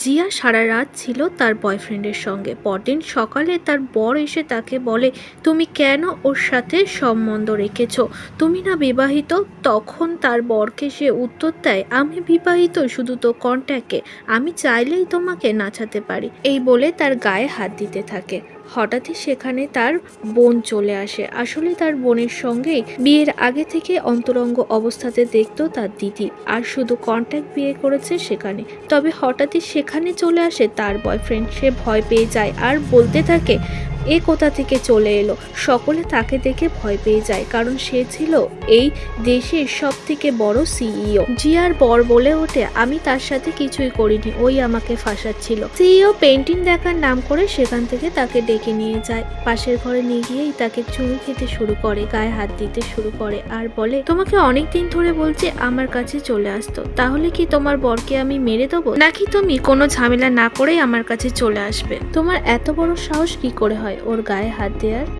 জিয়া সারা রাত ছিল তার বয়ফ্রেন্ডের সঙ্গে। পরদিন সকালে তার বর এসে তাকে বলে, তুমি কেন ওর সাথে সম্বন্ধ রেখেছ? তুমি না বিবাহিত? তখন তার বরকে সে উত্তর দেয়, আমি বিবাহিত, শুধু তো কন্ট্যাক্টে, আমি চাইলেই তোমাকে নাচাতে পারি। এই বলে তার গায়ে হাত দিতে থাকে। হঠাৎই সেখানে তার বোন চলে আসে। আসলে তার বোনের সঙ্গেই বিয়ের আগে থেকে অন্তরঙ্গ অবস্থাতে দেখতো তার দিদি, আর শুধু কন্ট্যাক্ট বিয়ে করেছে সেখানে। তবে হঠাৎই সেখানে চলে আসে তার বয়ফ্রেন্ড। সে ভয় পেয়ে যায় আর বলতে থাকে, এ কোথা থেকে চলে এলো। সকলে তাকে দেখে ভয় পেয়ে যায়, কারণ সে ছিল এই দেশের সব থেকে বড় সিইও। জিয়ার বর বলে ওঠে, আমি তার সাথে কিছুই করিনি, ওই আমাকে ফাঁসাচ্ছিল। সিইও পেন্টিং দেখার নাম করে সেখান থেকে তাকে ডেকে নিয়ে যায়। পাশের ঘরে নিয়ে গিয়েই তাকে চুমু খেতে শুরু করে, গায়ে হাত দিতে শুরু করে, আর বলে, তোমাকে অনেকদিন ধরে বলছে আমার কাছে চলে আসতো, তাহলে কি তোমার বরকে আমি মেরে দেবো, নাকি তুমি কোনো ঝামেলা না করেই আমার কাছে চলে আসবে? তোমার এত বড় সাহস কি করে হয় ওর গায়ে হাত দেওয়ার?